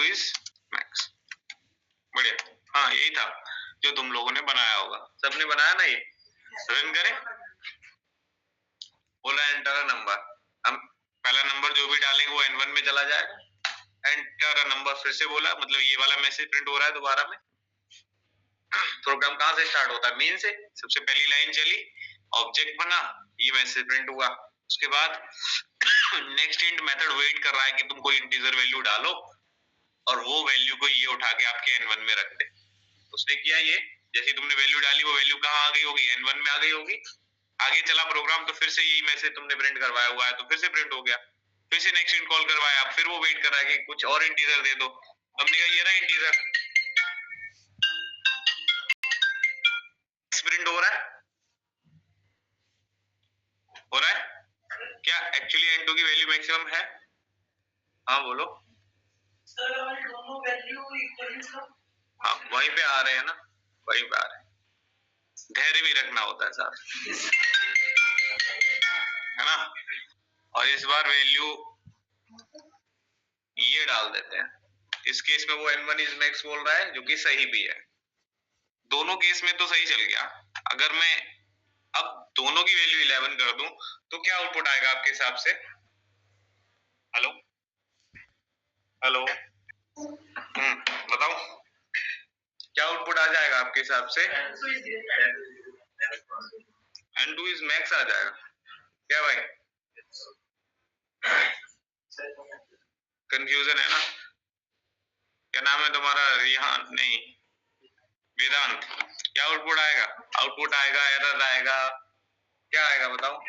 Is max. बढ़िया, हाँ यही था जो तुम लोगों ने बनाया होगा, सबने बनाया ना। ये रन करें, बोला एंटर अ नंबर, हम पहला नंबर जो भी डालेंगे वो N1 में चला जाएगा। एंटर अ नंबर फिर से बोला, मतलब ये वाला मैसेज प्रिंट हो रहा है दोबारा में। प्रोग्राम कहाँ से स्टार्ट होता है? मेन से। सबसे पहली लाइन चली, ऑब्जेक्ट बना, ये मैसेज प्रिंट हुआ। उसके बाद नेक्स्ट इंट मेथड वेट कर रहा है कि तुम कोई इंटीजर वैल्यू डालो और वो वैल्यू को ये उठा के आपके N1 में रख दे। उसने किया ये, जैसे तुमने वैल्यू डाली वो वैल्यू कहाँ आ गई होगी? N1 में आ गई होगी। आगे चला प्रोग्राम तो फिर से यही मैसेज तुमने प्रिंट करवाया हुआ है तो फिर से प्रिंट हो गया। फिर से नेक्स्ट इंट कॉल करवाया, फिर वो वेट कर रहा है कि कुछ और इंटीजर दे दो। हमने कहा ये रहा इंटीजर, प्रिंट हो रहा है, हो रहा है क्या? एक्चुअली N2 की वैल्यू मैक्सिमम है? हाँ बोलो सर, दोनों वैल्यू इक्वल, हाँ वहीं पे आ रहे हैं ना, वहीं पे आ रहे हैं। धैर्य भी रखना होता है साथ, है ना। और इस बार वैल्यू ये डाल देते हैं। इस केस में वो N1 इज मैक्स बोल रहा है, जो कि सही भी है। दोनों केस में तो सही चल गया। अगर मैं अब दोनों की वैल्यू 11 कर दूं तो क्या आउटपुट आएगा आपके हिसाब से? हेलो हेलो, बताओ क्या आउटपुट आ जाएगा आपके हिसाब से? N2 इज मैक्स आ जाएगा क्या भाई? कंफ्यूजन है ना? क्या नाम है तुम्हारा? रिहान नहीं, वेदांत। क्या आउटपुट आएगा? आउटपुट आएगा, एरर आएगा, क्या आएगा बताओ?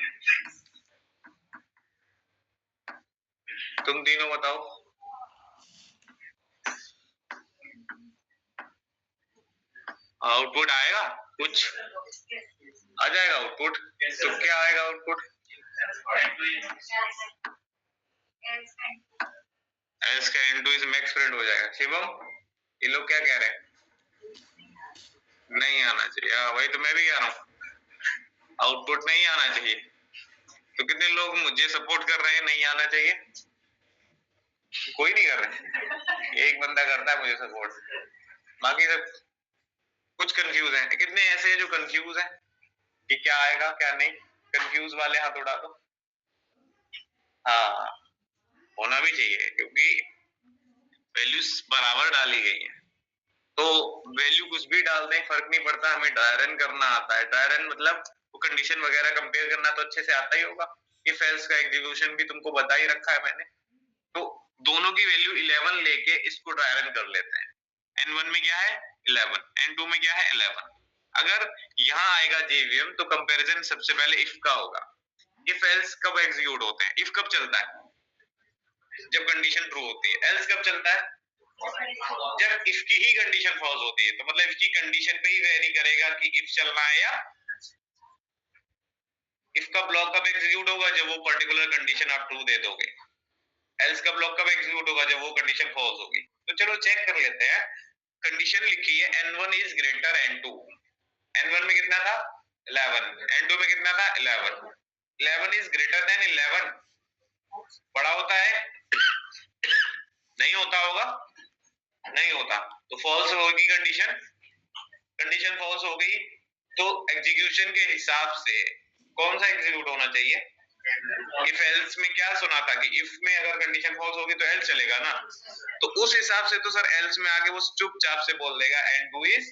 तुम तीनों बताओ। आउटपुट आएगा, कुछ आ जाएगा आउटपुट। तो क्या आएगा आउटपुट? एस का N2 इज मैक्स प्रिंट हो जाएगा। शिवम, ये लोग क्या कह रहे हैं? नहीं आना चाहिए। हाँ वही तो मैं भी कह रहा हूँ, आउटपुट नहीं आना चाहिए। तो कितने लोग मुझे सपोर्ट कर रहे हैं नहीं आना चाहिए? कोई नहीं कर रहे, एक बंदा करता है मुझे सपोर्ट, बाकी सब कुछ कंफ्यूज है। कितने ऐसे हैं जो कंफ्यूज है कि क्या आएगा क्या नहीं? कंफ्यूज वाले हाथ उठा दो। हाँ होना भी चाहिए, क्योंकि वैल्यूज बराबर डाली गई है। तो वैल्यू कुछ भी डाल दें फर्क नहीं पड़ता, हमें ड्राई रन करना आता है। ड्राई रन मतलब वो कंडीशन वगैरह कंपेयर करना तो अच्छे से आता ही होगा। इफ एल्स का एग्जीक्यूशन भी तुमको बता ही रखा है मैंने। तो दोनों की वैल्यू 11 लेके इसको ड्राई रन कर लेते हैं। N1 में क्या है? 11, N2 में क्या है? 11। अगर यहाँ आएगा JVM तो कंपैरिजन सबसे पहले इफ का होगा। इफ एल्स कब एग्जीक्यूट होते हैं? इफ कब चलता है? जब कंडीशन ट्रू होती है। एल्स कब चलता है? जब इफ की ही कंडीशन फॉल्स होती है। तो मतलब इफ की कंडीशन पे ही वेरी करेगा कि इफ चलना है या इफ का ब्लॉक कब एग्जीक्यूट होगा? जब वो पर्टिकुलर कंडीशन आप ट्रू दे दोगे। एल्स का ब्लॉक कब एग्जीक्यूट होगा? जब वो कंडीशन फॉल्स होगी। तो चलो चेक कर लेते हैं। कंडीशन लिखी है N1 is greater N2। N1 में कितना था? 11। N2 में कितना था? 11। 11 इज ग्रेटर देन 11 बड़ा होता है? नहीं होता होगा, नहीं होता। तो फॉल्स होगी कंडीशन। कंडीशन फॉल्स हो गई तो एग्जीक्यूशन के हिसाब से कौन सा एग्जीक्यूट होना चाहिए? इफ एल्स में क्या सुना था कि इफ में अगर कंडीशन फॉल्स होगी तो एल्स चलेगा ना। तो उस हिसाब से तो सर एल्स में आगे वो चुपचाप से बोल देगा N2 इज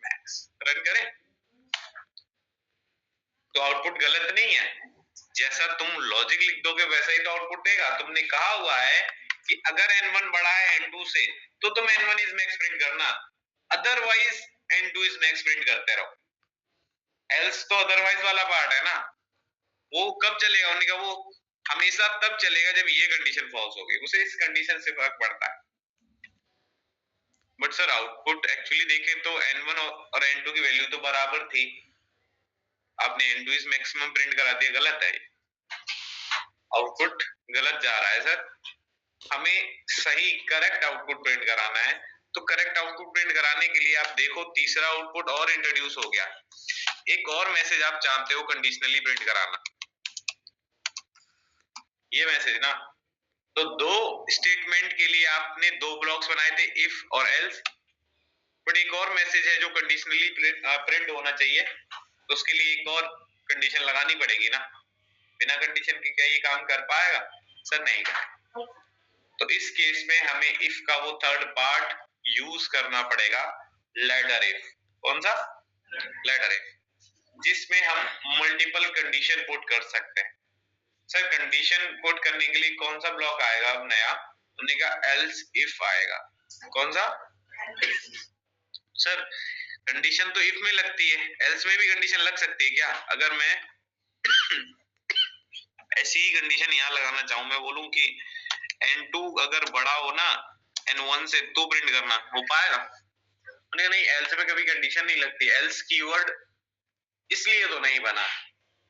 मैक्स। रन करें तो आउटपुट गलत नहीं है। जैसा तुम लॉजिक लिख दोगे वैसा ही तो आउटपुट देगा। तुमने कहा हुआ है कि अगर N1 बड़ा है N2 से तो तुम N1 इज मैक्स प्रिंट करना, otherwise N2 is max print करते रहो। एल्स तो अदरवाइज वाला पार्ट है ना, वो कब चलेगा? उन्होंने कहा वो हमेशा तब चलेगा जब ये कंडीशन फॉल्स होगी, उसे इस कंडीशन से फर्क पड़ता है। बट सर आउटपुट एक्चुअली देखें तो N1 और N2 की वैल्यू तो बराबर थी, आपने N2 इज मैक्सिमम प्रिंट करा दिया। गलत है, आउटपुट गलत जा रहा है सर। हमें सही करेक्ट आउटपुट प्रिंट कराना है। तो करेक्ट आउटपुट प्रिंट कराने के लिए आप देखो तीसरा आउटपुट और इंट्रोड्यूस हो गया। एक और मैसेज आप चाहते हो कंडीशनली प्रिंट कराना, ये मैसेज ना, तो दो स्टेटमेंट के लिए आपने दो ब्लॉक्स बनाए थे, इफ और एल्स, बट एक और मैसेज है जो कंडीशनली प्रिंट होना चाहिए, तो उसके लिए एक और कंडीशन लगानी पड़ेगी ना। बिना कंडीशन के क्या ये काम कर पाएगा? सर नहीं कर। तो इस केस में हमें इफ का वो थर्ड पार्ट यूज करना पड़ेगा, लेटर इफ। कौन सा? लेटर इफ, जिसमें हम मल्टीपल कंडीशन पुट कर सकते हैं। सर कंडीशन पुट करने के लिए कौन सा ब्लॉक आएगा अब नया? हमने कहा एल्स इफ आएगा। कौन सा? सर कंडीशन तो इफ में लगती है, एल्स में भी कंडीशन लग सकती है क्या? अगर मैं ऐसी ही कंडीशन यहाँ लगाना चाहूं, मैं बोलूं कि n2 अगर बड़ा हो ना n1 से तो प्रिंट करना, हो पाएगा? नहीं, एल्स में कभी कंडीशन नहीं लगती। एल्स कीवर्ड इसलिए तो नहीं बना,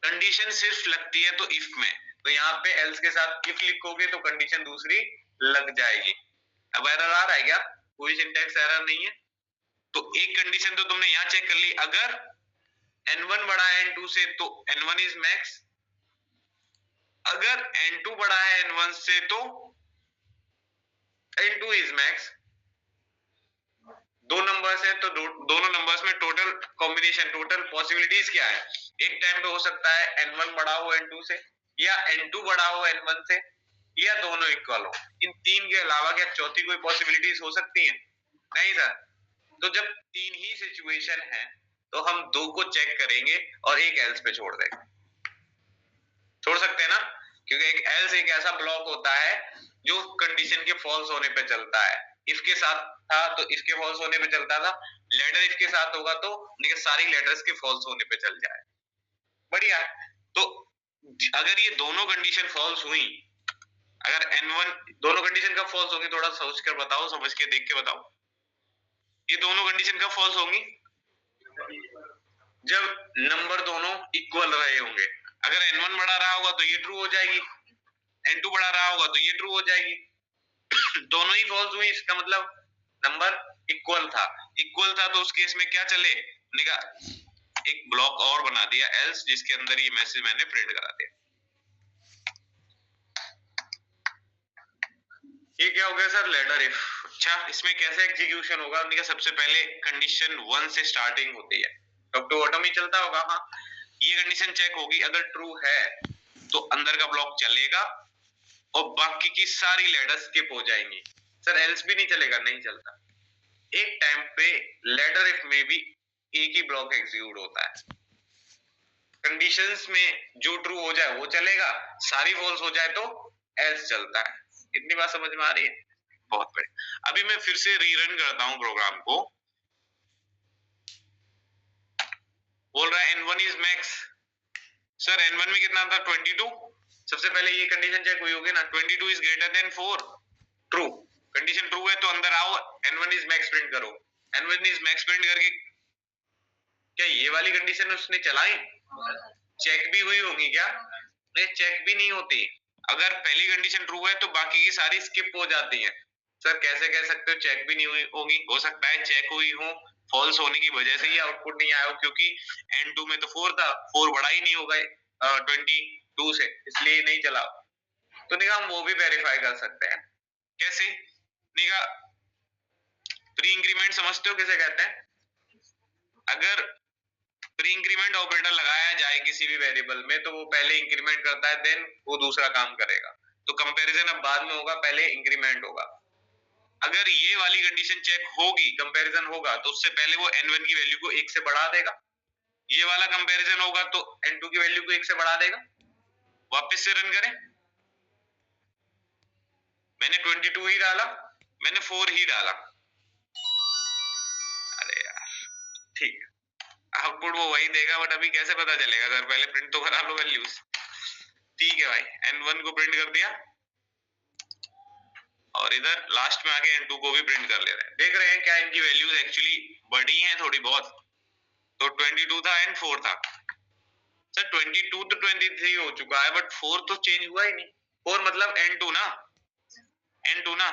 कंडीशन सिर्फ लगती है तो इफ में, तो यहाँ पे एल्स के साथ इफ लिखोगे तो कंडीशन दूसरी लग जाएगी। अब एरर आ रहा है क्या? कोई सिंटैक्स एरर नहीं है। तो एक कंडीशन तो तुमने यहाँ चेक कर ली, अगर n1 बड़ा है n2 से तो n1 इज मैक्स, अगर n2 बड़ा है n1 से तो n2 इज मैक्स। दो नंबर्स है तो दोनों नंबर्स में टोटल कॉम्बिनेशन, टोटल पॉसिबिलिटीज क्या है? एक टाइम पे हो सकता है n1 बड़ा हो n2 से, या n2 बड़ा हो n1 से, या दोनों इक्वल हो। इन तीन के अलावा क्या चौथी कोई पॉसिबिलिटीज हो सकती है? नहीं सर। तो जब तीन ही सिचुएशन है तो हम दो को चेक करेंगे और एक एल्स पे छोड़ देंगे। छोड़ सकते हैं ना, क्योंकि एक एल्स एक ऐसा ब्लॉक होता है जो कंडीशन के फॉल्स होने पे चलता है। इफ के साथ था तो इसके फॉल्स होने पे चलता था, लेटर इफ के साथ होगा तो सारी लेटर्स के फॉल्स होने पे चल जाए। बढ़िया। तो अगर ये दोनों कंडीशन फॉल्स हुई, अगर n1 दोनों कंडीशन कब फॉल्स होंगी? थोड़ा सोच कर बताओ, समझ के देख के बताओ। ये दोनों कंडीशन कब फॉल्स होंगी? जब नंबर दोनों इक्वल रहे होंगे। अगर n1 बड़ा रहा होगा तो ये ट्रू हो जाएगी, n2 बड़ा रहा होगा तो ये ट्रू हो जाएगी। दोनों ही फॉल्स हुई, इसका मतलब नंबर इक्वल था। इक्वल था तो उस केस में क्या चले? एक ब्लॉक और बना दिया एल्स, जिसके अंदर ये मैसेज मैंने प्रिंट करा दिया। ये क्या हो गया सर? Letter if. अच्छा, इसमें कैसे एग्जीक्यूशन होगा? हमने कहा सबसे पहले कंडीशन 1 से स्टार्टिंग होती है, टॉप टू बॉटम ही चलता होगा। हाँ, ये कंडीशन चेक होगी, अगर ट्रू है तो अंदर का ब्लॉक चलेगा और बाकी की सारी लेटर्स स्किप हो जाएंगी। सर एल्स भी नहीं चलेगा? नहीं चलता। एक टाइम पे लेटर इफ में भी एक ही ब्लॉक एग्जीक्यूट होता है। कंडीशंस में जो ट्रू हो जाए वो चलेगा, सारी फॉल्स हो जाए तो एल्स चलता है। इतनी बात समझ में आ रही है? बहुत बढ़िया। अभी मैं फिर से रीरन करता हूं प्रोग्राम को। बोल रहा है n1 is max. Sir n1 में कितना था? 22। सबसे पहले ये कंडीशन चेक हुई होगी ना, 22 is greater then 4। True, condition true है तो अंदर आओ, n1 इज मैक्स प्रिंट करो। n1 इज मैक्स प्रिंट करके क्या ये वाली कंडीशन उसने चलाई? चेक भी हुई होगी क्या? नहीं, चेक भी नहीं होती। अगर पहली कंडीशन ट्रू है तो बाकी की सारी स्किप हो जाती है। सर कैसे कह सकते हो चेक भी नहीं हुई होगी? हो सकता है चेक हुई हो, फॉल्स होने की वजह से ही आउटपुट नहीं आया हो, क्योंकि n2 में तो 4 था, 4 बड़ा ही नहीं होगा 22 से, इसलिए नहीं चला। तो निका हम वो भी वेरीफाई कर सकते हैं। कैसे? निका प्री इंक्रीमेंट समझते हो किसे कहते हैं? अगर प्री इंक्रीमेंट ऑपरेटर लगाया जाए किसी भी वेरिएबल में तो वो पहले इंक्रीमेंट करता है, देन वो दूसरा काम करेगा। तो कंपैरिजन अब बाद में होगा, पहले इंक्रीमेंट होगा। अगर ये वाली कंडीशन चेक होगी, कंपैरिजन होगा, तो उससे पहले वो n1 की वैल्यू को 1 से बढ़ा देगा। ये वाला कंपैरिजन होगा तो n2 की वैल्यू को 1 से बढ़ा देगा। वापस से रन करें। मैंने 22 ही डाला, मैंने 4 ही डाला। अरे यार, ठीक है, आउटपुट वो वही देगा, बट अभी कैसे पता चलेगा सर? पहले प्रिंट तो करा लो वैल्यूज। ठीक है भाई, n1 को प्रिंट कर दिया और इधर लास्ट में आके n2 को भी प्रिंट कर ले रहे हैं। देख रहे हैं क्या इनकी वैल्यूज एक्चुअली बढ़ी हैं थोड़ी बहुत? तो 22 था एंड 4 था। सर 22 तो 23 हो चुका है, बट 4 तो चेंज हुआ ही नहीं। 4 मतलब n2 ना, n2 ना।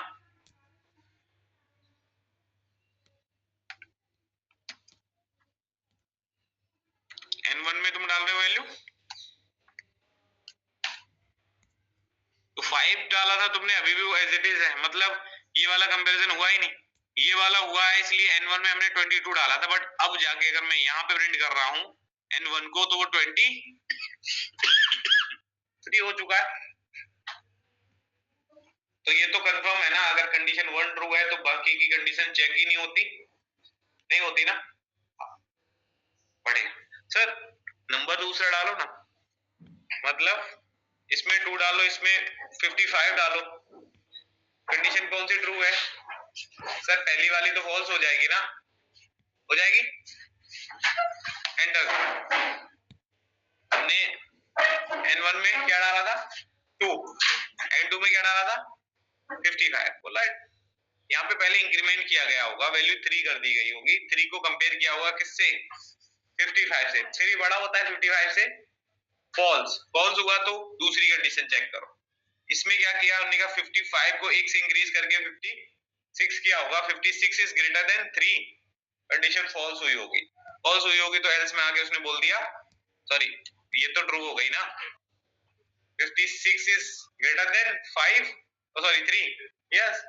n1 में तुम डाल रहे हो वैल्यू तो 5 डाला था तुमने, अभी भी वो एज इट इज है, मतलब ये वाला कंपैरिजन हुआ ही नहीं, ये वाला हुआ है इसलिए N1 में हमने 22 डाला था, बट अब जाके अगर मैं यहाँ पे प्रिंट कर रहा हूँ N1 को तो वो 23 हो चुका है। तो ये तो कंफर्म है ना, अगर कंडीशन 1 ट्रू है तो बाकी की कंडीशन चेक ही नहीं होती, नहीं होती ना। बढ़िया सर, नंबर दूसरा डालो ना, मतलब इसमें 2 डालो, इसमें 55 डालो, कंडीशन कौन सी ट्रू है सर? पहली वाली तो फॉल्स हो जाएगी ना, हो जाएगी। एंटर। हमने N1 में क्या डाला था 2, N2 में क्या डाला था 55, बोला यहाँ पे पहले इंक्रीमेंट किया गया होगा, वैल्यू 3 कर दी गई होगी, 3 को कंपेयर किया होगा किससे 55 से, 3 बड़ा होता है 55 से, फॉल्स, फॉल्स हुआ तो दूसरी कंडीशन चेक करो। इसमें क्या किया हमने कहा 55 को 1 से इंक्रीज करके 56 किया होगा, 56 is greater than 3, condition false हुई होगी, फॉल्स हुई होगी तो एल्स में आके उसने बोल दिया, सॉरी ये तो ट्रू हो गई ना, 56 is greater then 5, sorry 3, yes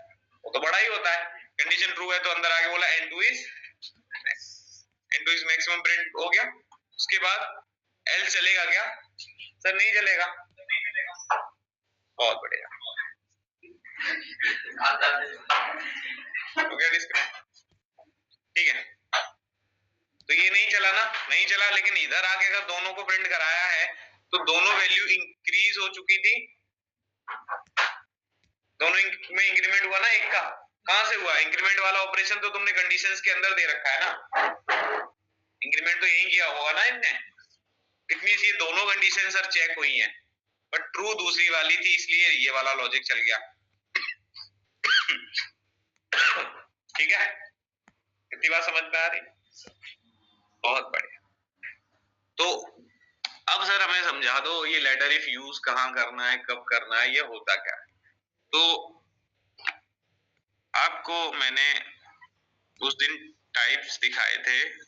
वो तो बड़ा ही होता है, कंडीशन ट्रू है तो अंदर आके बोला N2 इज मैक्सिमम प्रिंट हो गया। उसके बाद एल चलेगा क्या सर? नहीं चलेगा, बहुत बढ़िया, तो क्या डिस्कनेक्ट, ठीक है। तो ये नहीं चला ना, नहीं चला, लेकिन इधर आके अगर दोनों को प्रिंट कराया है तो दोनों वैल्यू इंक्रीज हो चुकी थी, दोनों में इंक्रीमेंट हुआ ना एक का, कहां से हुआ? इंक्रीमेंट वाला ऑपरेशन तो तुमने कंडीशंस के अंदर दे रखा है ना, इंक्रीमेंट तो यही किया होगा ना इनने, इट मींस ये दोनों कंडीशन सर चेक हुई हैं, बट ट्रू दूसरी वाली थी इसलिए ये वाला लॉजिक चल गया। ठीक है, कितनी बात समझ में आ रही? बहुत बढ़िया। तो अब सर हमें समझा दो ये लेटर इफ यूज कहाँ करना है, कब करना है, ये होता क्या है। तो आपको मैंने उस दिन टाइप्स दिखाए थे,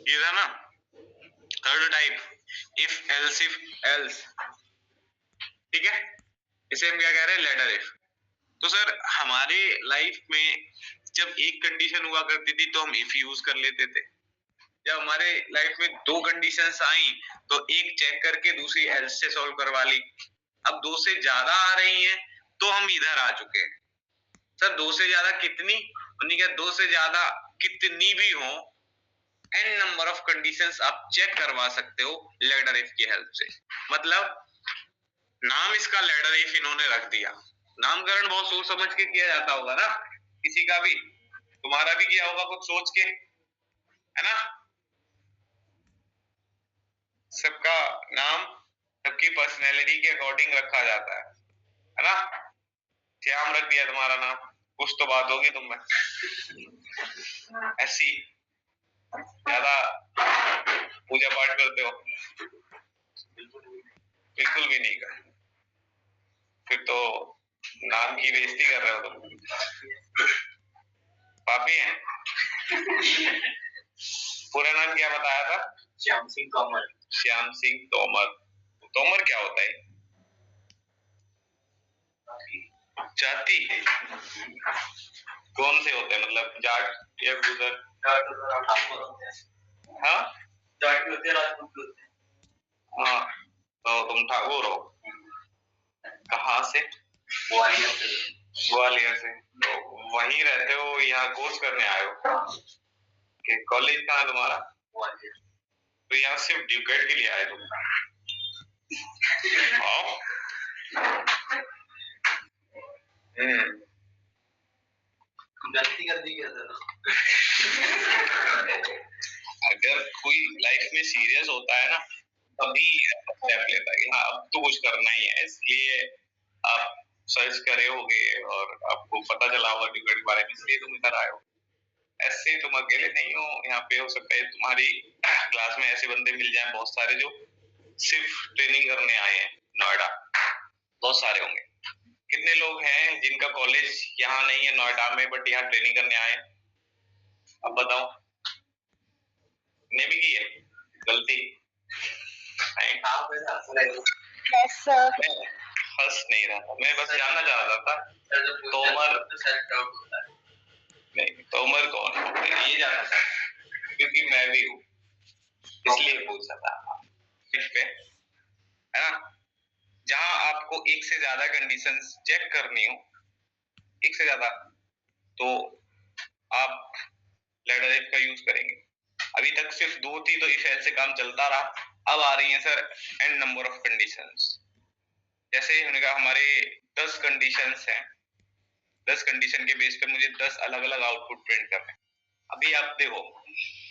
ये था ना थर्ड टाइप, इफ एल्स, ठीक है, इसे हम क्या कह रहे हैं? Ladder if. तो सर हमारे लाइफ में जब एक कंडीशन हुआ करती थी तो हम इफ यूज कर लेते थे, जब हमारे लाइफ में दो कंडीशंस आई तो एक चेक करके दूसरी एल्स से सॉल्व करवा ली। अब दो से ज्यादा आ रही हैं तो हम इधर आ चुके हैं। सर दो से ज्यादा कितनी? उन्हीं का दो से ज्यादा कितनी भी हो, n नंबर ऑफ कंडीशंस आप चेक करवा सकते हो लेटर इफ की हेल्प से। मतलब नाम इसका लेटर इफ इन्होंने रख दिया, नामकरण बहुत सोच समझ के किया जाता होगा ना, किसी का भी, तुम्हारा भी किया होगा कुछ सोच के, है ना, सबका नाम सबकी पर्सनैलिटी के अकॉर्डिंग रखा जाता है ना। श्याम रख दिया तुम्हारा नाम, कुछ तो बात होगी तुम में, ऐसी ज्यादा पूजा पाठ करते हो? बिल्कुल भी नहीं कर, फिर तो नाम की बेइज्जती कर रहे हो तुम, पापी हैं। पूरा नाम क्या बताया था? श्याम सिंह तोमर। श्याम सिंह तोमर। तोमर क्या होता है? जाति। कौन से होते हैं, मतलब जाट या गुजर? हाँ जाट होते हैं, राजपूत होते हैं। हाँ तो तुम ठाकुर हो, कहाँ से? ग्वालियर से। ग्वालियर से, तो वहीं रहते हो, यहाँ कोर्स करने आए हो? कॉलेज कहाँ है तुम्हारा? ग्वालियर। तो यहाँ सिर्फ ड्यूकेट के लिए आए तुम? गलती कर दी क्या सर? अगर कोई लाइफ में सीरियस होता है ना तभी स्टेप लेता है कि हाँ अब तो कुछ करना ही है, इसलिए आप सर्च करे होगे और आपको पता चला होगा ड्यूकेट के बारे में, इसलिए तुम इधर आए हो। ऐसे तुम अकेले नहीं हो, यहाँ पे हो सकता है तुम्हारी क्लास में ऐसे बंदे मिल जाएं बहुत सारे जो सिर्फ ट्रेनिंग करने आए हैं नोएडा, बहुत सारे होंगे, कितने लोग हैं जिनका कॉलेज यहाँ नहीं है नोएडा में, बट यहाँ ट्रेनिंग करने आए? अब बताओ, ने भी की है गलती? Yes, sir. मैं हंस नहीं रहा था, मैं बस जानना चाह रहा था तोमर नहीं, तोमर कौन है ये जानना था, क्योंकि मैं भी हूँ इसलिए पूछा था। इस पे है ना, जहां आपको एक से ज्यादा कंडीशंस चेक करनी हो, एक से ज्यादा, तो आप लैडर इफ का यूज करेंगे। अभी तक सिर्फ 2 थी तो इफ एल्स से काम चलता रहा। अब आ रही है sir n number of conditions. जैसे हमने कहा हमारे 10 कंडीशंस हैं, 10 कंडीशन के बेस पे मुझे 10 अलग अलग आउटपुट प्रिंट करने हैं। अभी आप देखो,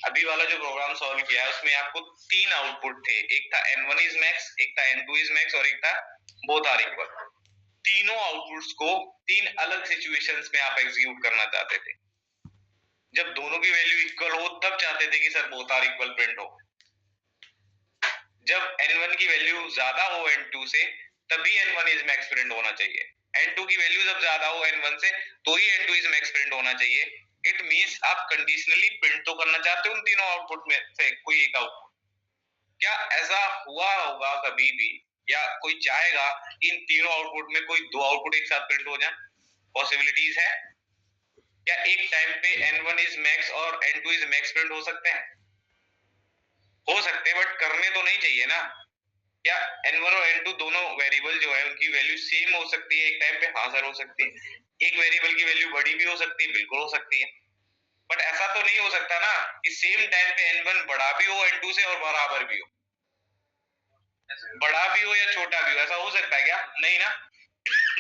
अभी वाला जो प्रोग्राम सॉल्व किया है उसमें आपको 3 आउटपुट थे, एक था n1 इज मैक्स, एक था n2 इज मैक्स और एक था बोथ आर इक्वल। तीनों आउटपुट्स को 3 अलग सिचुएशंस में आप एग्जीक्यूट करना चाहते थे। जब दोनों की वैल्यू इक्वल हो तब चाहते थे कि sir both are equal print हो। जब n1 की वैल्यू ज्यादा हो n2 से तभी n1 इज मैक्स प्रिंट होना चाहिए। n2 की वैल्यू जब ज्यादा हो n1 से तो ही n2 इज मैक्स प्रिंट होना चाहिए। इट मींस आप कंडीशनली प्रिंट तो करना चाहते हो उन तीनों आउटपुट में से कोई एक आउटपुट। क्या ऐसा हुआ होगा कभी भी, या कोई चाहेगा कि इन तीनों आउटपुट में कोई 2 आउटपुट एक साथ प्रिंट हो जाए? पॉसिबिलिटीज है क्या एक टाइम पे n1 इज मैक्स और n2 इज मैक्स प्रिंट हो सकते हैं? हो सकते हैं, बट करने तो नहीं चाहिए ना। क्या n1 और n2 दोनों वेरिएबल जो है उनकी वैल्यू सेम हो सकती है एक टाइम पे? हाँ सर हो सकती है। एक वेरिएबल की वैल्यू बड़ी भी हो सकती है, बिल्कुल हो सकती है, बट ऐसा तो नहीं हो सकता ना कि सेम टाइम पे n1 बड़ा भी हो n2 से और बराबर भी हो। बड़ा भी हो या छोटा भी हो, ऐसा हो सकता है क्या? नहीं ना।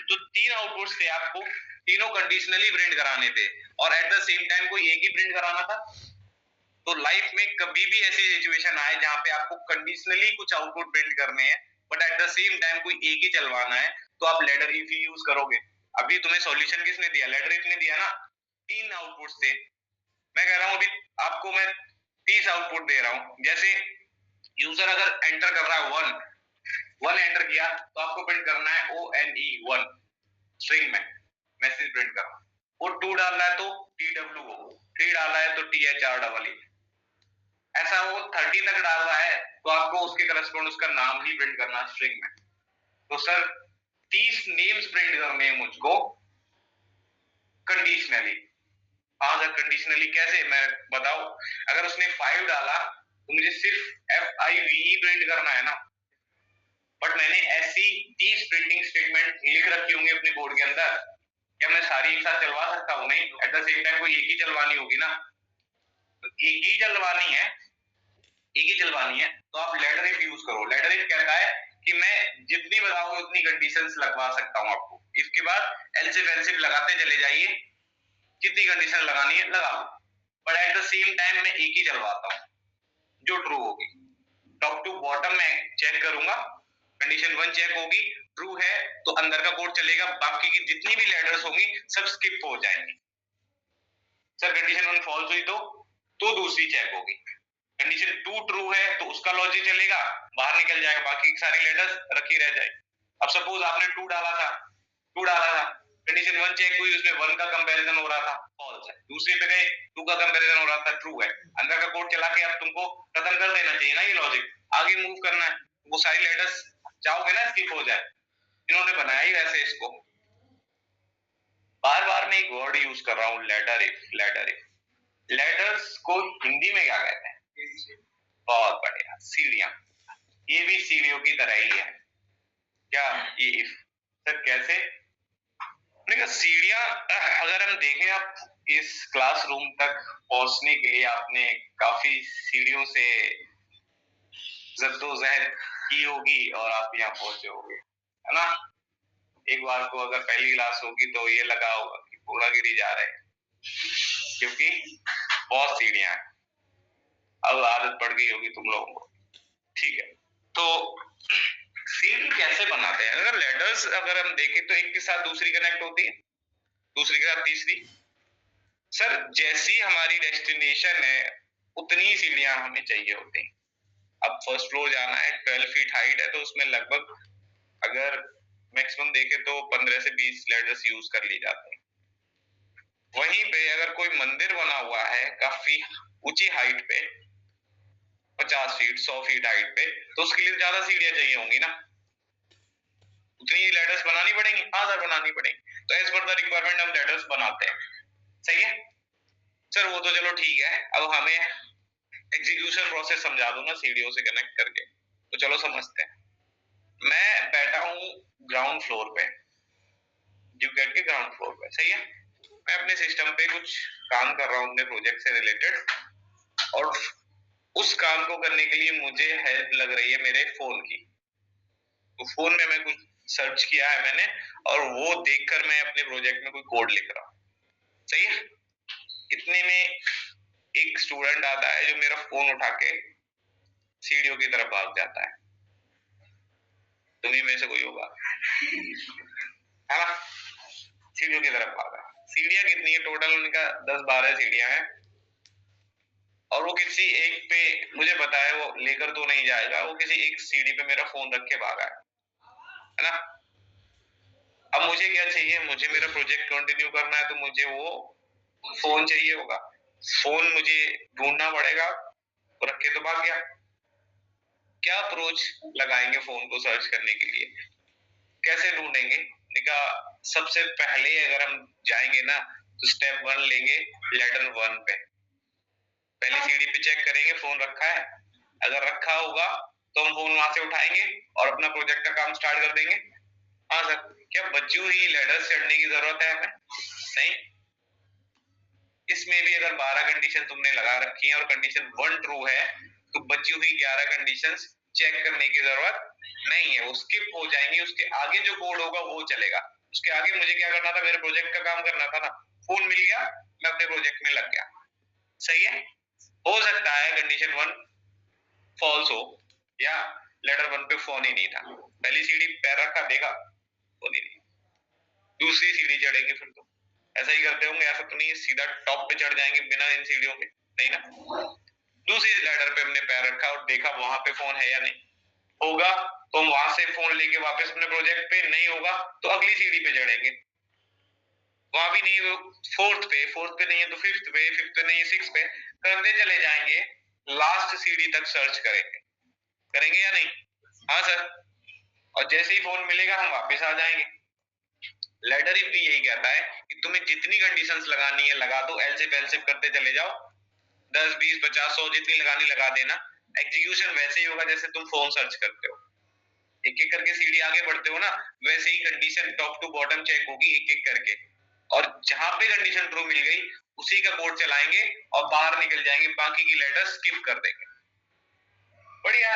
तो 3 आउटपुट्स थे, आपको तीनों कंडीशनली प्रिंट कराने थे और एट द सेम टाइम कोई एक ही प्रिंट कराना था। तो लाइफ में कभी भी ऐसी सिचुएशन आए जहां पे आपको कंडीशनली कुछ आउटपुट प्रिंट करने हैं but at the same time कोई एक ही चलवाना है, तो आप लैडर इफ ही यूज करोगे। अभी तुम्हें सॉल्यूशन किसने दिया? लैडर इफ ने दिया ना। 3 आउटपुट्स थे, मैं कह रहा हूं अभी आपको मैं 30 आउटपुट दे रहा हूं। जैसे यूजर अगर एंटर कर रहा है 1 एंटर किया तो आपको प्रिंट करना है ONE 1 स्ट्रिंग में मैसेज प्रिंट करना। वो 2 डाल रहा है तो TWO, 3 डाल रहा है तो THREE। ऐसा वो 30 तक डाल रहा है तो आपको उसके करस्पॉन्ड उसका नाम ही प्रिंट करना स्ट्रिंग में। तो सर 30 नेम्स प्रिंट करने हैं मुझको कंडीशनली। हाँ सर कंडीशनली कैसे, मैं बताओ। अगर उसने 5 डाला तो मुझे सिर्फ FIVE प्रिंट करना है ना, बट मैंने ऐसी 30 प्रिंटिंग स्टेटमेंट लिख रखी होंगी अपने कोड के अंदर, क्या मैं सारी एक साथ चलवा सकता हूँ? नहीं, एट द सेम टाइम कोई एक ही चलवानी होगी ना। तो एक ही चलवानी है, एक ही चलवानी है तो आप लैडर इफ यूज करो। लैडर इफ कहता है कि मैं जितनी बताऊंगा उतनी कंडीशंस लगवा सकता हूं आपको। इसके बाद एल्स इफ लगाते चले जाइए, जितनी कंडीशन लगानी है लगा लो, but at the same time मैं एक ही चलवाता हूं जो ट्रू होगी। टॉप टू बॉटम में चेक करूंगा, कंडीशन 1 चेक होगी, ट्रू है तो अंदर का कोड चलेगा, बाकी की जितनी भी लैडर्स होंगी सब स्किप हो जाएंगी। सर कंडीशन 1 फॉल्स हुई तो दूसरी चेक होगी। कंडीशन 2 ट्रू है तो उसका लॉजिक चलेगा, बाहर निकल जाएगा, बाकी की सारी लेटर्स रखी रह जाएगी। अब सपोज आपने 2 डाला था, कंडीशन 1 चेक हुई, उसमें 1 का कंपैरिजन हो रहा था, फॉल्स है। दूसरे पे गए 2 का कंपैरिजन हो रहा था, ट्रू है। अंदर का कोड चला के अब तुमको खत्म कर देना चाहिए ना ये लॉजिक, आगे मूव करना है। वो सारी लेटर्स चाहोगे ना स्किप हो जाए, इन्होंने बनाया ही वैसे इसको। बार बार मैं एक वर्ड यूज कर रहा हूँ, लैडर इफ। लेटर्स को हिंदी में क्या कहते हैं? बहुत बढ़िया, सीढ़ियां। ये भी सीढ़ियों की तरह ही है क्या ये इफ? सर कैसे? सीढ़ियां अगर हम देखें, आप इस क्लासरूम तक पहुंचने के लिए आपने काफी सीढ़ियों से जद्दोजहद की होगी और आप यहाँ पहुंचे होंगे, है ना। एक बार को अगर पहली क्लास होगी तो ये लगा होगा कि पूरा गिरी जा रहे हैं, क्योंकि बहुत सीढ़ियां हैं। अब आदत पड़ गई होगी तुम लोगों को, ठीक है। तो सीढ़ी कैसे बनाते हैं? अगर लेटर्स अगर हम देखें तो एक के साथ दूसरी कनेक्ट होती है, दूसरी के साथ तीसरी। सर जैसी हमारी डेस्टिनेशन है उतनी सीढ़ियां हमें चाहिए होती हैं। अब फर्स्ट फ्लोर जाना है, 12 फीट हाइट है, तो उसमें लगभग अगर मैक्सिमम देखे तो 15 से 20 लैडर्स यूज कर ली जाती हैं। वहीं पे अगर कोई मंदिर बना हुआ है काफी ऊंची हाइट पे, 50 फीट 100 फीट हाइट पे, तो उसके लिए ज्यादा सीढ़ियां चाहिए होंगी ना, उतनी लैडर्स बनानी पड़ेंगी। हाँ सर बनानी पड़ेगी। तो एज पर द रिक्वायरमेंट हम लैडर्स बनाते हैं। सही है सर, वो तो चलो ठीक है। अब हमें एग्जीक्यूशन प्रोसेस समझा दो ना सीढ़ियों से कनेक्ट करके, तो चलो समझते हैं। मैं बैठा हूँ ग्राउंड फ्लोर पे, ड्यूकेट के ग्राउंड फ्लोर पे, सही है। मैं अपने सिस्टम पे कुछ काम कर रहा हूँ अपने प्रोजेक्ट से रिलेटेड, और उस काम को करने के लिए मुझे हेल्प लग रही है मेरे फोन की। तो फोन में मैं कुछ सर्च किया है मैंने, और वो देखकर मैं अपने प्रोजेक्ट में कोई कोड लिख रहा हूँ। सही है। इतने में एक स्टूडेंट आता है जो मेरा फोन उठा के सीढ़ियों की तरफ भाग जाता है। तुम्हीं में से कोई होगा, है ना। सीढ़ियों की तरफ भागा। सीढ़ियां कितनी है टोटल उनका? 10-12 सीढ़ियां हैं, और वो किसी एक पे, मुझे पता है वो लेकर तो नहीं जाएगा, वो किसी एक सीढ़ी पे मेरा फोन रख के भागा है ना। अब मुझे क्या चाहिए? मुझे मेरा प्रोजेक्ट कंटिन्यू करना है, तो मुझे वो फोन चाहिए होगा। फोन मुझे ढूंढना पड़ेगा, रख के तो भाग गया। क्या अप्रोच लगाएंगे फोन को सर्च करने के लिए? कैसे ढूंढेंगे? देखा, सबसे पहले अगर हम जाएंगे ना, तो स्टेप 1 लेंगे लेटर 1 पे। पहली सीढ़ी पे चेक करेंगे फोन रखा है। अगर रखा होगा तो हम फोन वहां से उठाएंगे और अपना प्रोजेक्ट का काम स्टार्ट कर देंगे। हाँ सर, क्या बची हुई लेडर्स चढ़ने की जरूरत है हमें? नहीं। इसमें भी अगर 12 कंडीशन तुमने लगा रखी है और कंडीशन 1 ट्रू है, तो बची हुई 11 कंडीशंस चेक करने की जरूरत नहीं है, वो स्किप हो जाएंगी। उसके आगे जो कोड होगा वो चलेगा। उसके आगे मुझे क्या करना था? मेरे प्रोजेक्ट का काम करना था ना। फोन मिल गया, मैं अपने प्रोजेक्ट में लग गया। सही है। हो सकता है कंडीशन 1 फॉल्स हो, या लेटर 1 पे फोन ही नहीं था। पहली सीढ़ी पैर रखा, देखा फोन ही नहीं। दूसरी सीढ़ी चढ़ेंगे फिर तो ऐसा ही करते होंगे, ऐसा तो नहीं है सीधा टॉप पे चढ़ जाएंगे बिना इन सीढ़ियों के, नहीं ना। दूसरी लैडर पे हमने पैर रखा और देखा वहां पे फोन है या नहीं। होगा तो हम वहां से फोन लेके वापस अपने प्रोजेक्ट पे, नहीं होगा तो अगली सीढ़ी पे चढ़ेंगे। वहां भी नहीं तो फोर्थ पे नहीं है तो फिफ्थ पे नहीं है सिक्स पे, करते चले जाएंगे। लास्ट सीढ़ी तक सर्च करेंगे, करेंगे या नहीं? हाँ सर। और जैसे ही फोन मिलेगा हम वापस आ जाएंगे। लेटर इफ भी यही कहता है कि तुम्हें जितनी कंडीशंस लगानी है लगा दो, एलसिफ करते चले जाओ। 10, 20, 50, 100 जितनी लगानी लगा देना। एग्जीक्यूशन वैसे ही होगा जैसे तुम फोन सर्च करते हो। एक एक करके सीढ़ी आगे बढ़ते हो ना, वैसे ही condition top to bottom check होगी एक एक करके, और जहां पे कंडीशन ट्रू मिल गई उसी का कोड चलाएंगे और बाहर निकल जाएंगे, बाकी की लेटर स्किप कर देंगे। बढ़िया।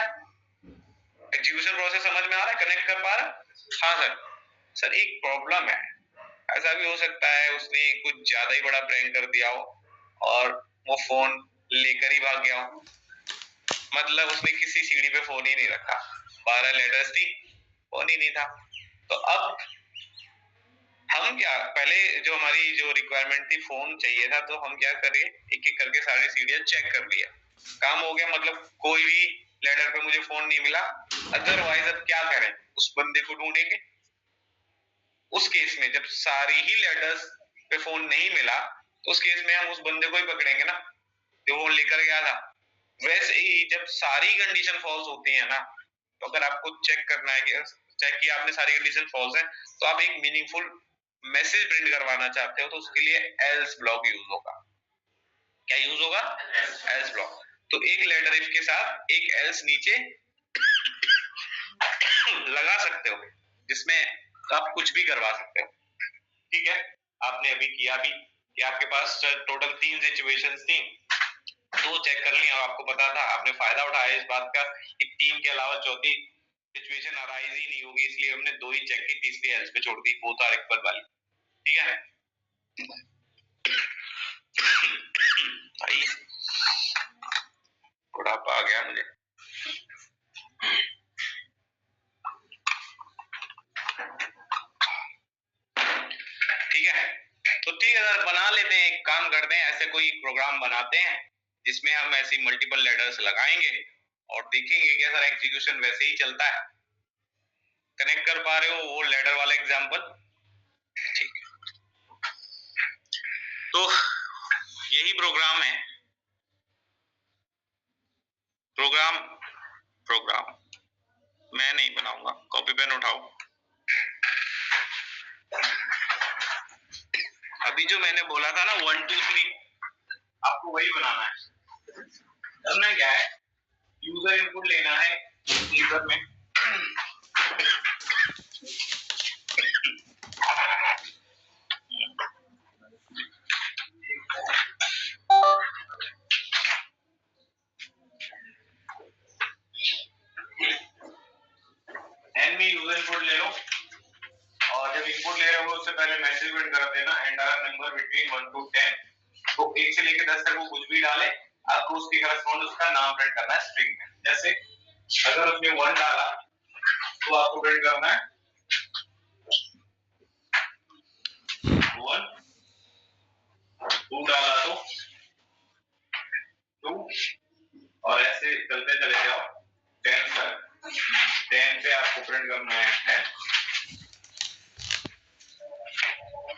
एग्जीक्यूशन प्रोसेस समझ में आ रहा है? कनेक्ट कर पा रहा? हाँ सर। सर एक प्रॉब्लम है, ऐसा भी हो सकता है उसने कुछ ज्यादा ही बड़ा प्रैंक कर दिया हो और वो फोन लेकर ही भाग गया हो। मतलब उसने किसी सीढ़ी पे फोन ही नहीं रखा, 12 लेटर्स थी, फोन ही नहीं था। तो अब हम क्या, पहले जो हमारी जो रिक्वायरमेंट थी फोन चाहिए था, तो हम क्या करें, एक एक करके सारी सीढ़ियां चेक कर लिया, काम हो गया। मतलब कोई भी लेटर पे मुझे फोन नहीं मिला, अदरवाइज अब क्या करें, उस बंदे को ढूंढेंगे। उस केस में जब सारी ही लेटर्स पे फोन नहीं मिला, तो उस केस में हम उस बंदे को ही पकड़ेंगे ना जो वो लेकर गया था। वैसे ही जब सारी कंडीशन फॉल्स होती है ना, तो अगर आपको चेक करना है कि चेक किया आपने सारी कंडीशन फॉल्स है, तो आप एक मीनिंगफुल मैसेज प्रिंट करवाना चाहते हो, तो उसके लिए एल्स ब्लॉक यूज होगा। क्या यूज होगा? Else block. तो एक लेटर इफ के साथ एक एल्स नीचे लगा सकते हो, जिसमें आप कुछ भी करवा सकते हो। ठीक है, आपने अभी किया भी कि आपके पास टोटल 3 सिचुएशंस थी, दो चेक कर लिया, आपको पता था, आपने फायदा उठाया इस बात का कि 3 के अलावा चौथी सिचुएशन अराइज ही नहीं होगी, इसलिए हमने 2 ही चेक की, तीसरी एल्स पे छोड़ दी, बोथ आर इक्वल वाली। ठीक है भाई, बुढ़ापा आ गया मुझे। ठीक है, तो ठीक है सर, बना लेते हैं, एक काम करते हैं, ऐसे कोई प्रोग्राम बनाते हैं जिसमें हम ऐसी मल्टीपल लेटर्स लगाएंगे और देखेंगे क्या सर एग्जीक्यूशन वैसे ही चलता है। कनेक्ट कर पा रहे हो वो लैडर वाला एग्जाम्पल? ठीक है, तो यही प्रोग्राम है। प्रोग्राम मैं नहीं बनाऊंगा, कॉपी पेन उठाओ। अभी जो मैंने बोला था ना 1 2 3, आपको वही बनाना है। करना क्या है, यूजर इनपुट लेना है यूजर में, एन में यूजर इनपुट ले लो, और जब इनपुट ले रहे हो उससे पहले मैसेज प्रिंट कर देना एंटायर नंबर बिटवीन 1 to 10। तो 1 से लेकर 10 तक वो कुछ भी डाले, आपको उसके करस्पॉन्ड उसका नाम प्रिंट करना है स्ट्रिंग में। जैसे अगर उसने 1 डाला तो आपको प्रिंट करना है 1, 2 डाला तो 2, और ऐसे चलते चले जाओ 10 तक। 10 पे आपको प्रिंट करना है 10,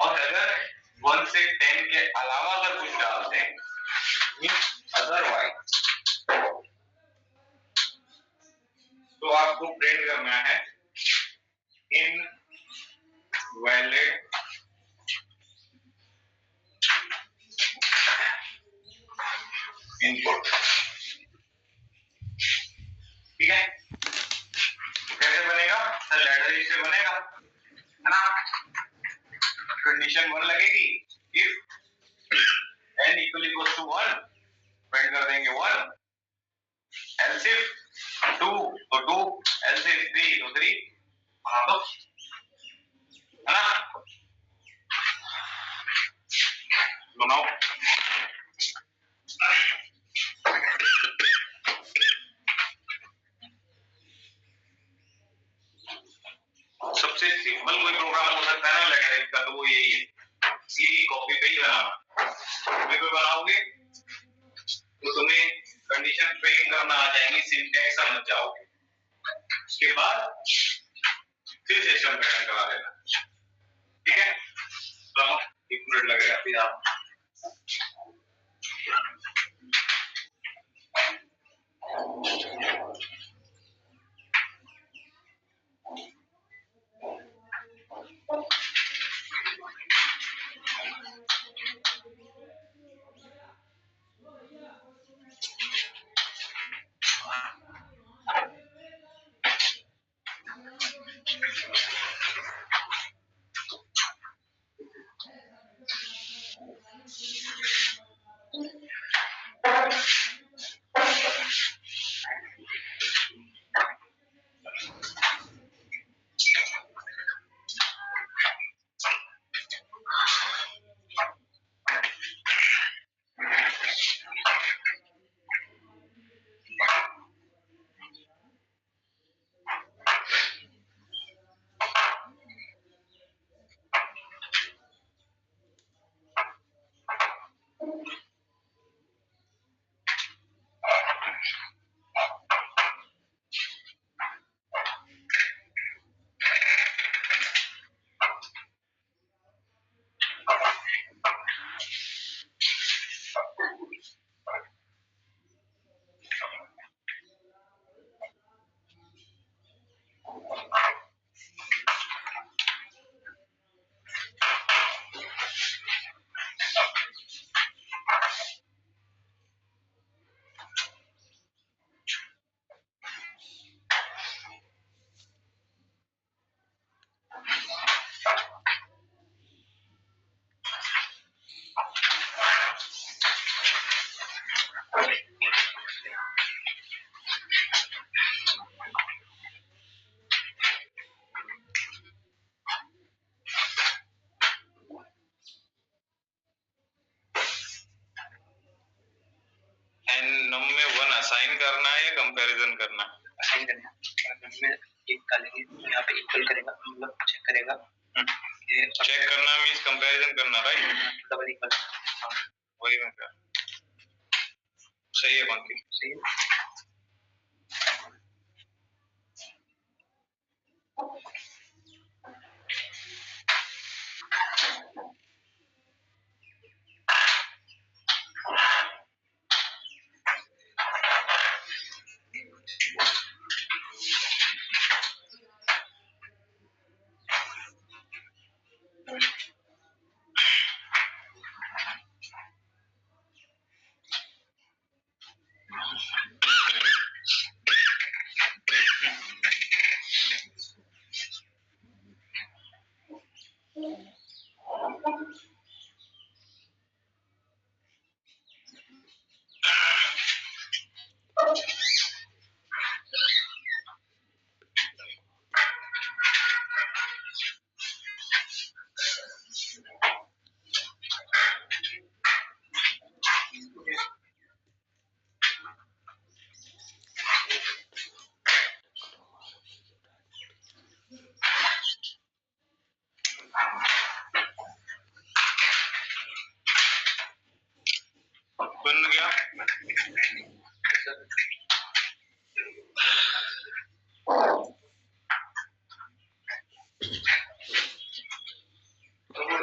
और अगर 1 से 10 के अलावा अगर कुछ डालते हैं, अदरवाइज, तो आपको प्रिंट करना है इनवैलिड इनपुट। ठीक है, कैसे बनेगा सर? लैडर से बनेगा, है ना? कंडीशन 1 लगेगी, if n equal to 1 print कर देंगे 1, एल्स इफ 2 तो 2, एल्स इफ 3 तो 3, बना दो, है ना? बनाओ। सबसे सिंपल कोई प्रोग्राम हो सकता है ना लैडर का, तो वो यही है, इसलिए कॉपी पे ही बनाना। कॉपी पे बनाओगे तो तुम्हें कंडीशन फ्रेम करना आ जाएंगी, सिंटैक्स समझ जाओगे, उसके बाद फिर सिस्टम पे रन करा देना। ठीक है, तो 1 मिनट लगेगा फिर आप नम में 1 असाइन करना है या कंपैरिजन करना है? असाइन करना है। नम में 1 डालेंगे, यहाँ पे इक्वल करेगा, मतलब चेक करेगा। चेक करना मींस कंपैरिजन करना, राइट? डबल इक्वल, वही मैं कह, सही है बाकी, सही है।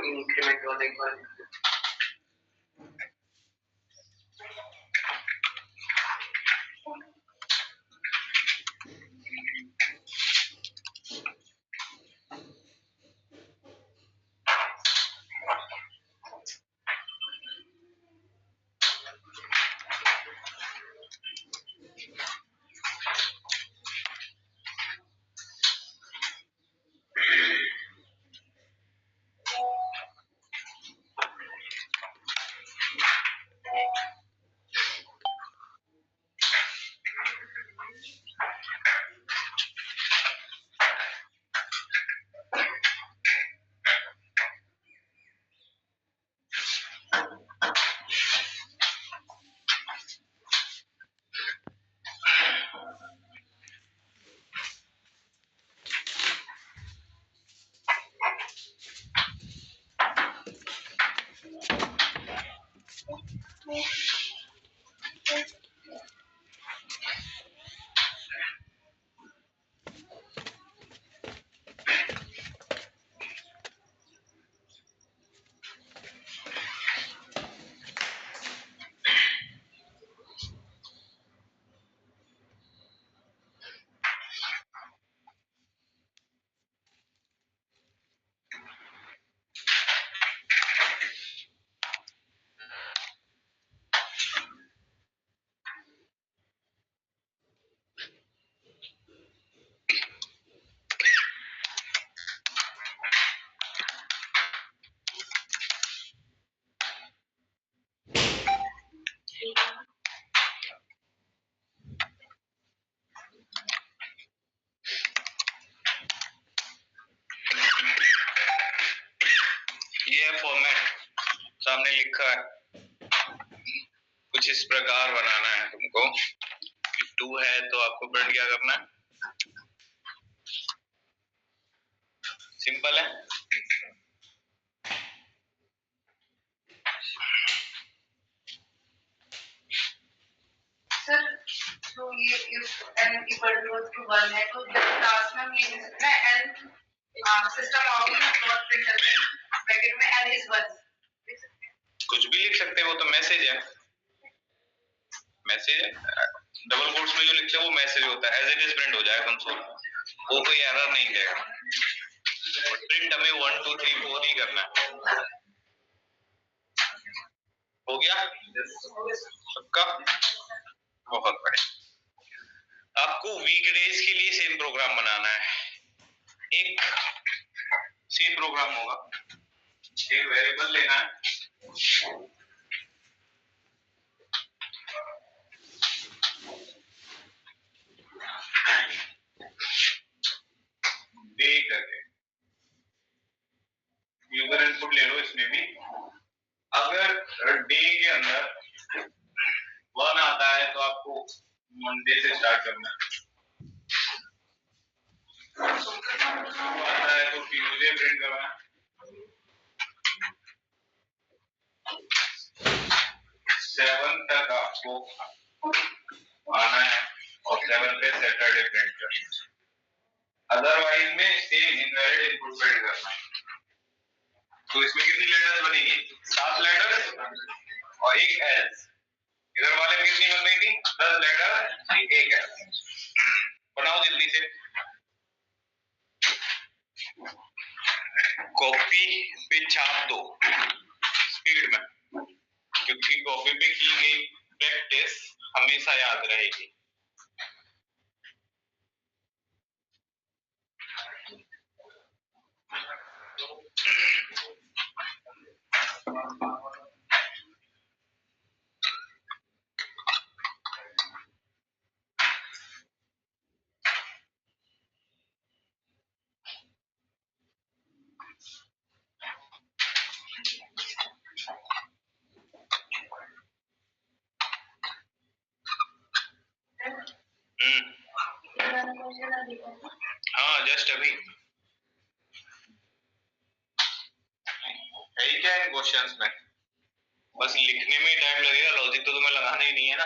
इंक्रीमेंट वाला एक बार ये फॉर्मेट सामने लिखा है, कुछ इस प्रकार बनाना है तुमको। 2 है तो आपको प्रिंट क्या करना है, सिंपल है। सर तो ये if n equal to 1 है तो लास्ट में हम ये लिख सकते हैं n system out dot print bracket में n is 1 लिख सकते हैं। कुछ भी लिख सकते हैं, वो तो मैसेज है, मैसेज है। डबल कोट्स में जो लिखते हैं वो मैसेज होता है, एज इट इज प्रिंट हो जाएगा कंसोल, वो कोई एरर नहीं देगा। प्रिंट हमें 1 2 3 4 ही करना है। हो गया सबका, बहुत बढ़िया। आपको वीकडेज के लिए सेम प्रोग्राम बनाना है। एक सेम प्रोग्राम होगा, एक वेरिएबल लेना है, डे करके यूजर इनपुट ले लो। इसमें भी अगर डे के अंदर 1 आता है तो आपको मंडे से स्टार्ट करना है, 2 आता है तो ट्यूसडे प्रिंट करना है, 7 तक आपको आना है और 7 पे सैटरडे प्रिंट करना है। अदरवाइज में सेम इनवैलिड इनपुट प्रिंट करना है। तो इसमें कितनी लेटर्स बनेगी, 7 लेटर्स और एक एल्स। इधर वाले में कितनी बनेगी, 10 लेटर एक एल्स। बनाओ जल्दी से। कॉपी पे छाप दो स्पीड में, क्योंकि कॉपी पे की गई प्रैक्टिस हमेशा याद रहेगी। हाँ जस्ट अभी यही क्या है क्वेश्चंस में, बस लिखने में टाइम लगेगा, लॉजिक तो तुम्हें लगाना ही नहीं है ना।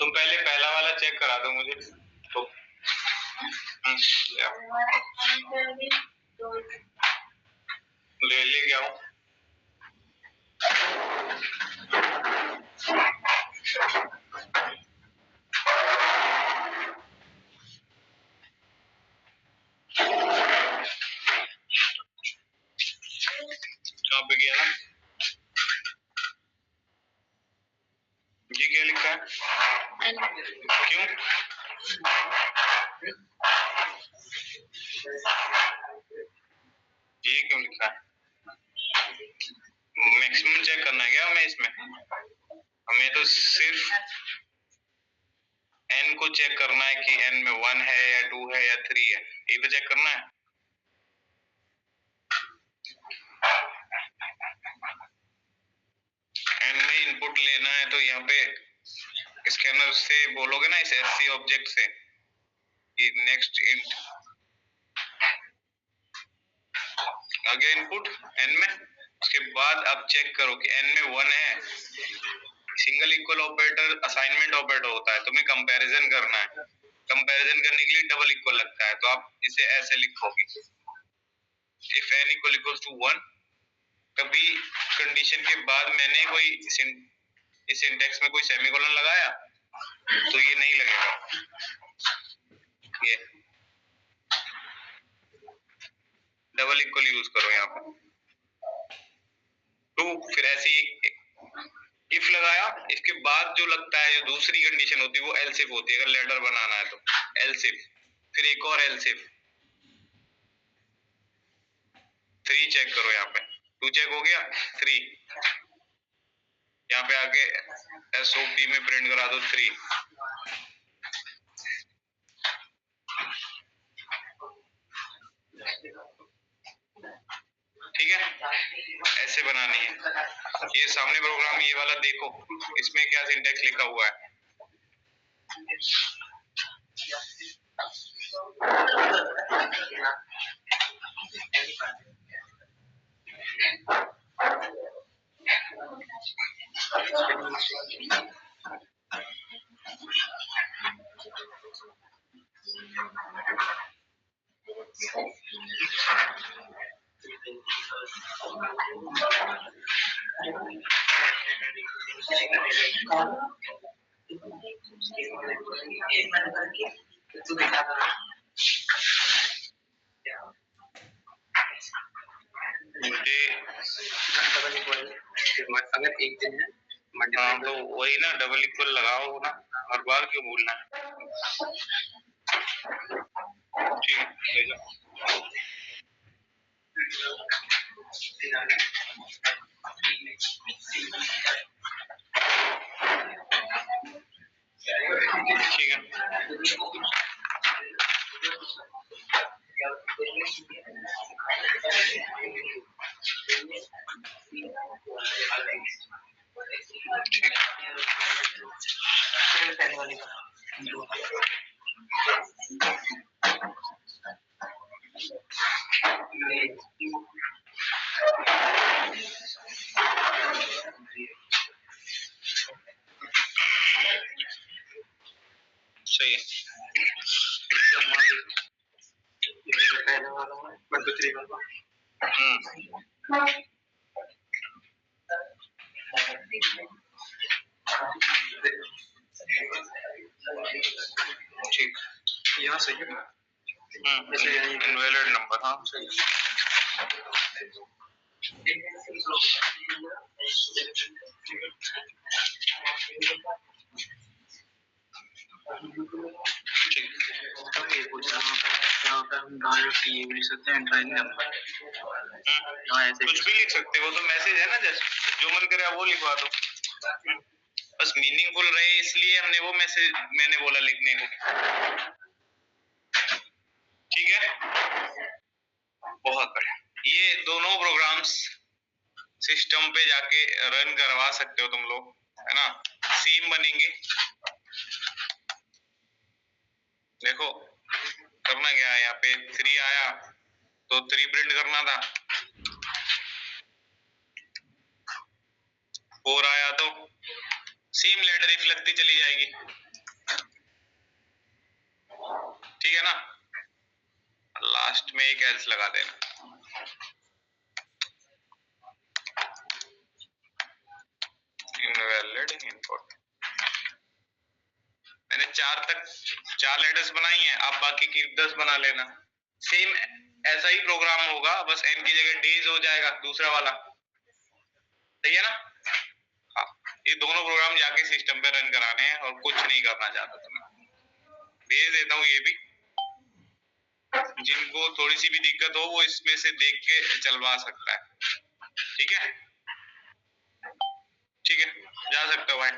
तुम पहले पहला वाला चेक करा दो मुझे तो। ले के आओ। कहाँ पे गया ना? ये क्या लिखा है? क्यों? ये क्यों लिखा है? मैक्सिमम चेक करना है क्या हमें इसमें? हमें तो सिर्फ n को चेक करना है कि n में 1 है या 2 है या 3 है, ये तो चेक करना है। n में इनपुट लेना है तो यहाँ पे स्कैनर से बोलोगे ना, इस SC ऑब्जेक्ट से कि नेक्स्ट इंट आ गया इनपुट n में। उसके बाद अब चेक करो कि n में 1 है। Single equal operator assignment operator होता है, तुम्हें कंपैरिजन करना है। कंपैरिजन करने के लिए डबल इक्वल लगता है, तो आप इसे ऐसे लिखोगे if n equal equals to 1। कभी कंडीशन के बाद मैंने कोई इस सिंटैक्स में कोई सेमीकोलन लगाया तो ये नहीं लगेगा। ये डबल इक्वल यूज करो यहाँ पे। तो फिर ऐसे इफ लगाया, इसके बाद जो लगता है, जो दूसरी कंडीशन होती है वो एल्स इफ होती है। अगर लेटर बनाना है तो एल्स इफ, फिर एक और एल्स इफ। 3 चेक करो यहाँ पे, 2 चेक हो गया, 3 यहाँ पे आके SOP में प्रिंट करा दो 3। ठीक है, ऐसे बनानी है। ये सामने प्रोग्राम ये वाला देखो, इसमें क्या सिंटैक्स लिखा हुआ है। अगर एक दिन है हाँ तो वही ना, डबल इक्वल लगाओ ना, हर बार क्यों बोलना है। ठीक है, ले जाओ। ठीक है, सही है। ठीक, यहाँ सही है। इनवैलिड नंबर, हाँ सही है। कुछ भी लिख सकते हो, तो मैसेज है ना, जैसे जो मन करे वो लिखवा दो। बस मीनिंगफुल रहे इसलिए हमने वो मैसेज, मैंने बोला लिखने को। ठीक है, बहुत बढ़िया। ये दोनों प्रोग्राम्स सिस्टम पे जाके रन करवा सकते हो तुम लोग, है ना। सेम बनेंगे। देखो करना क्या है, यहाँ पे 3 आया तो 3 प्रिंट करना था, 4 आया तो सेम लेटर इफ लगती चली जाएगी। ठीक है ना, लास्ट में एक एल्स लगा देना। Invalid input. मैंने 4 लेटर्स बनाई हैं, आप बाकी की 10 बना लेना। सेम ऐसा ही प्रोग्राम होगा, बस n की जगह डेज हो जाएगा दूसरा वाला, सही है ना। हाँ, ये दोनों प्रोग्राम जाके सिस्टम पे रन कराने हैं और कुछ नहीं करना चाहता था मैं। भेज देता हूँ ये भी, जिनको थोड़ी सी भी दिक्कत हो वो इसमें से देख के चलवा सकता है। ठीक है, ठीक है, जा सकते हो भाई।